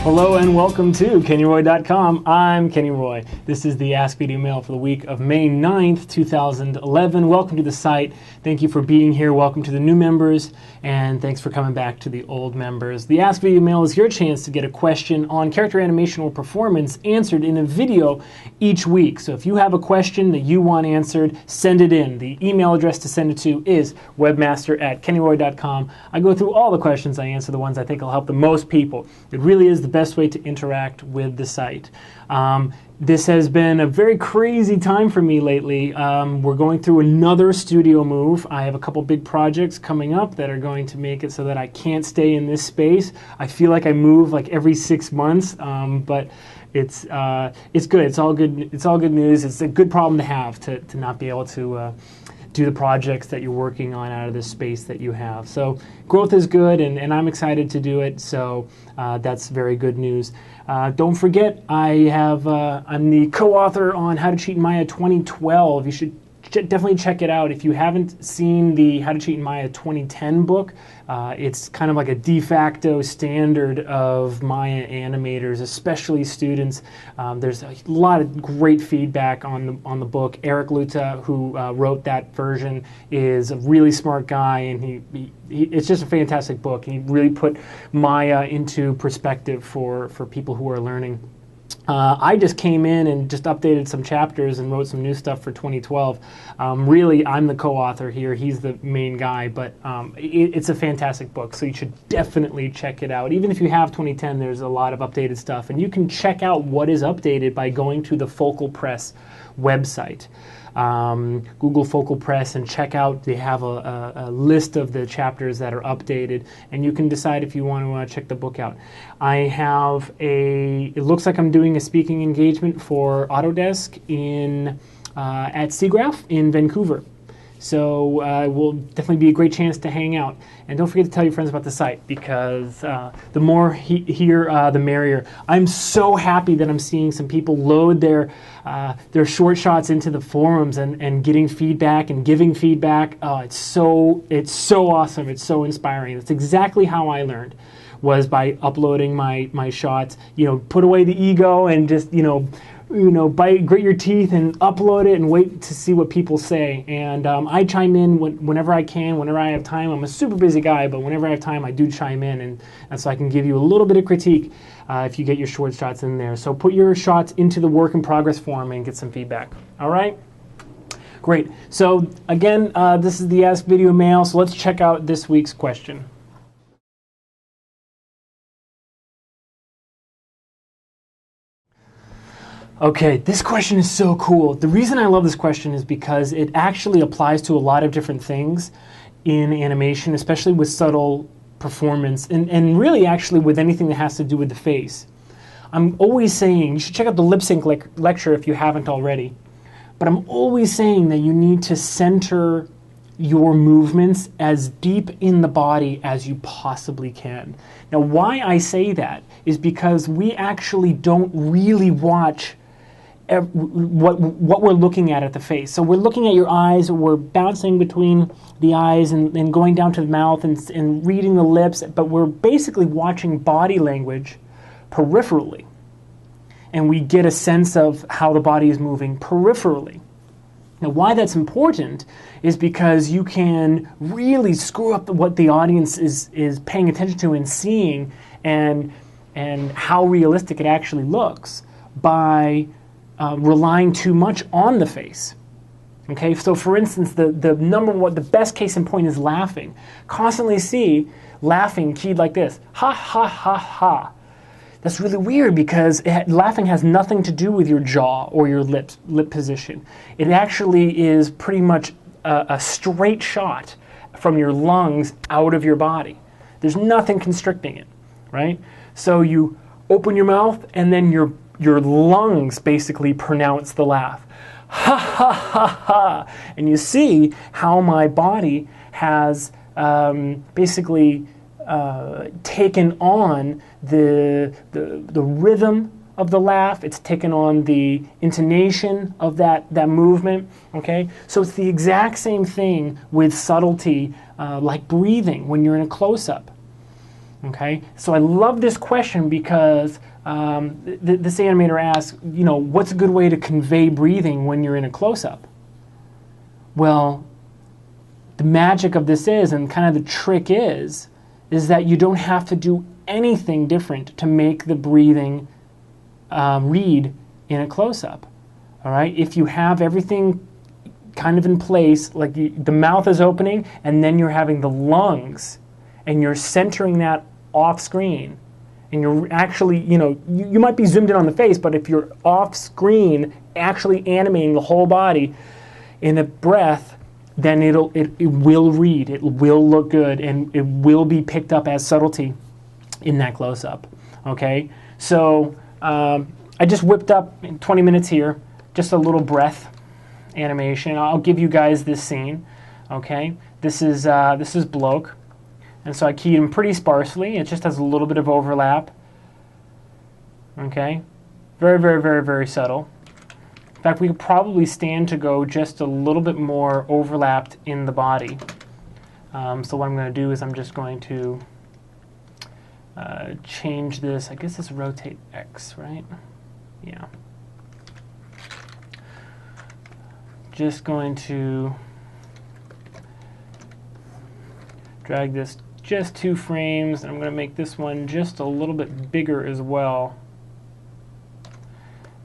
Hello and welcome to KennyRoy.com. I'm Kenny Roy. This is the Ask Videomail for the week of May 9th, 2011. Welcome to the site. Thank you for being here. Welcome to the new members, and thanks for coming back to the old members. The Ask Videomail is your chance to get a question on character animation or performance answered in a video each week. So if you have a question that you want answered, send it in. The email address to send it to is webmaster@kennyroy.com. I go through all the questions. I answer the ones I think will help the most people. It really is the best way to interact with the site. This has been a very crazy time for me lately. We're going through another studio move. I have a couple big projects coming up that are going to make it so that I can't stay in this space. I feel like I move like every 6 months, but it's good. It's all good. It's all good news. It's a good problem to have to not be able to do the projects that you're working on out of this space that you have. So growth is good, and I'm excited to do it, so that's very good news. Don't forget, I'm the co-author on How to Cheat in Maya 2012. You should definitely check it out. If you haven't seen the How to Cheat in Maya 2010 book, it's kind of like a de facto standard of Maya animators, especially students. There's a lot of great feedback on the book. Eric Luta, who wrote that version, is a really smart guy, and it's just a fantastic book. He really put Maya into perspective for people who are learning. I just came in and just updated some chapters and wrote some new stuff for 2012. Really, I'm the co-author here. He's the main guy, but it's a fantastic book, so you should definitely check it out. Even if you have 2010, there's a lot of updated stuff, and you can check out what is updated by going to the Focal Press website. Google Focal Press and check out, they have a list of the chapters that are updated, and you can decide if you want to check the book out. I have it looks like I'm doing a speaking engagement for Autodesk at SIGGRAPH in Vancouver. So it will definitely be a great chance to hang out. And don't forget to tell your friends about the site, because the more here, the merrier. I'm so happy that I'm seeing some people load their short shots into the forums and getting feedback and giving feedback. It's so awesome. It's so inspiring. That's exactly how I learned, was by uploading my shots. Put away the ego and just grit your teeth and upload it and wait to see what people say. And I chime in whenever I can, whenever I have time. I'm a super busy guy, but whenever I have time, I do chime in, and so I can give you a little bit of critique if you get your short shots in there. So put your shots into the work in progress form and get some feedback. All right? Great. So again, this is the Ask Video Mail, so let's check out this week's question. Okay, this question is so cool. The reason I love this question is because it actually applies to a lot of different things in animation, especially with subtle performance, and really actually with anything that has to do with the face. I'm always saying, you should check out the lip sync lecture if you haven't already, but I'm always saying that you need to center your movements as deep in the body as you possibly can. Now, why I say that is because we actually don't really watch what we're looking at the face. So we're looking at your eyes, we're bouncing between the eyes and going down to the mouth and reading the lips, but we're basically watching body language peripherally. And we get a sense of how the body is moving peripherally. Now, why that's important is because you can really screw up what the audience is paying attention to and seeing, and how realistic it actually looks by relying too much on the face. Okay, so for instance, the best case in point is laughing. Constantly see laughing keyed like this, ha ha ha ha. That's really weird, because laughing has nothing to do with your jaw or your lip position. It actually is pretty much a straight shot from your lungs out of your body. There's nothing constricting it, right? So you open your mouth, and then your lungs basically pronounce the laugh. Ha ha ha ha. And you see how my body has basically taken on the rhythm of the laugh. It's taken on the intonation of that movement. Okay, so it's the exact same thing with subtlety, like breathing when you're in a close-up. Okay, so I love this question because this animator asks, what's a good way to convey breathing when you're in a close-up? Well, the magic of this is, and kind of the trick is that you don't have to do anything different to make the breathing read in a close-up. All right, if you have everything kind of in place, like the mouth is opening, and then you're having the lungs, and you're centering that off screen, and you're actually, you might be zoomed in on the face, but if you're off screen, actually animating the whole body in a breath, then it will read, it will look good, and it will be picked up as subtlety in that close-up. Okay, so I just whipped up in 20 minutes here, just a little breath animation. I'll give you guys this scene. Okay, this is bloke. And so I keyed him pretty sparsely. It just has a little bit of overlap. Okay, very, very, very, very subtle. In fact, we could probably stand to go just a little bit more overlapped in the body. So what I'm going to do is I'm just going to change this. I guess it's rotate X, right? Yeah. Just going to drag this just 2 frames, and I'm going to make this one just a little bit bigger as well.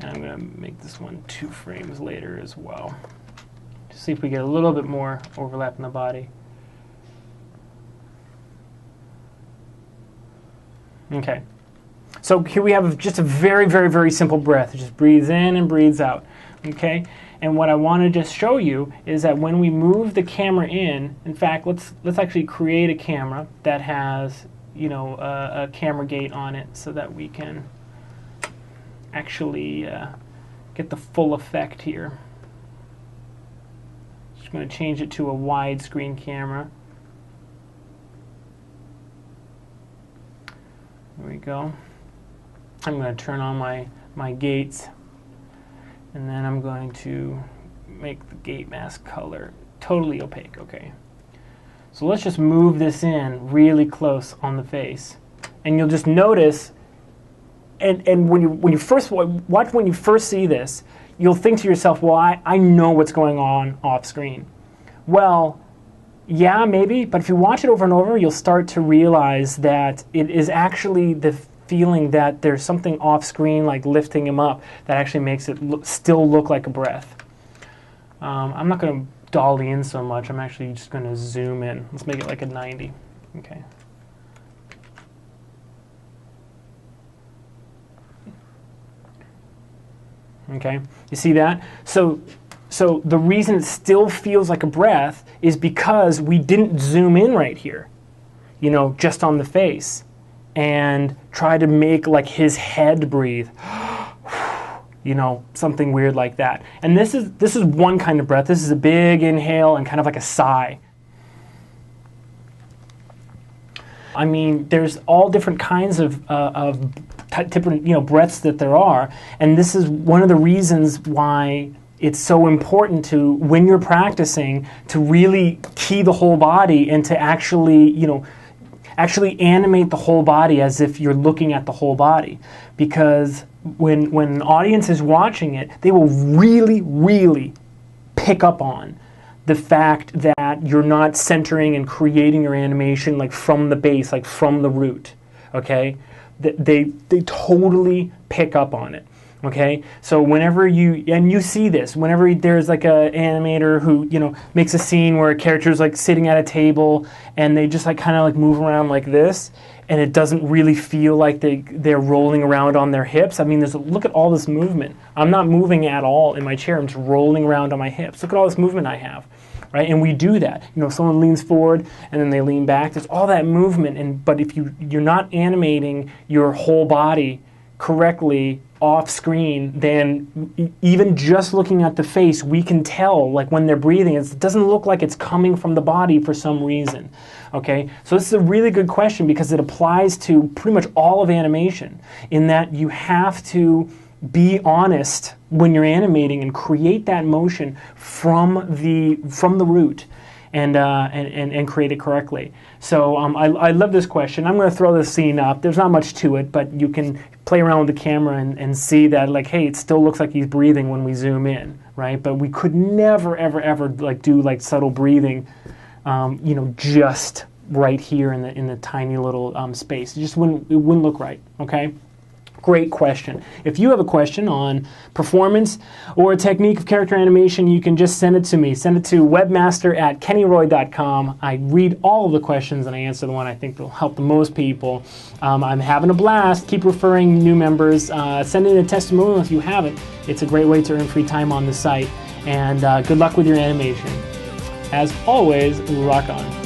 And I'm going to make this one 2 frames later as well. Just see if we get a little bit more overlap in the body. Okay. So here we have just a very, very, very simple breath. It just breathes in and breathes out. Okay? And what I want to just show you is that when we move the camera in fact, let's actually create a camera that has, a camera gate on it so that we can actually get the full effect here. Just going to change it to a widescreen camera. There we go. I'm going to turn on my gates. And then I'm going to make the gate mask color totally opaque. Okay. So let's just move this in really close on the face. And you'll just notice, and when you first watch, when you first see this, you'll think to yourself, well, I know what's going on off screen. Well, yeah, maybe, but if you watch it over and over, you'll start to realize that it is actually the feeling that there's something off screen, like lifting him up, that actually makes it still look like a breath. I'm not going to dolly in so much. I'm actually just going to zoom in. Let's make it like a 90. Okay. Okay. You see that? So the reason it still feels like a breath is because we didn't zoom in right here, just on the face, and try to make like his head breathe, something weird like that. And this is one kind of breath. This is a big inhale and kind of like a sigh. I mean, there's all different kinds of different breaths that there are, and this is one of the reasons why it's so important to, when you're practicing, to really key the whole body and to actually animate the whole body as if you're looking at the whole body. Because when an audience is watching it, they will really, really pick up on the fact that you're not centering and creating your animation like from the base, like from the root. Okay? They totally pick up on it. Okay, so whenever you see this, whenever there's like an animator who makes a scene where a character is like sitting at a table and they just like kind of like move around like this, and it doesn't really feel like they're rolling around on their hips. I mean, look at all this movement. I'm not moving at all in my chair. I'm just rolling around on my hips. Look at all this movement I have, right? And we do that. Someone leans forward and then they lean back. There's all that movement, but if you're not animating your whole body correctly off screen, then even just looking at the face, we can tell like when they're breathing, it doesn't look like it's coming from the body for some reason. Okay, so this is a really good question because it applies to pretty much all of animation, in that you have to be honest when you're animating and create that motion from the root. and create it correctly. So I love this question. I'm going to throw this scene up. There's not much to it, but you can play around with the camera and see that, like, hey, it still looks like he's breathing when we zoom in, right? But we could never, ever, ever like do like subtle breathing, you know, just right here in the tiny little space. It wouldn't look right. Okay. Great question. If you have a question on performance or a technique of character animation, you can just send it to me. Send it to webmaster@kennyroy.com. I read all of the questions and I answer the one I think will help the most people. I'm having a blast. Keep referring new members. Send in a testimonial if you haven't. It's a great way to earn free time on the site. And good luck with your animation. As always, rock on.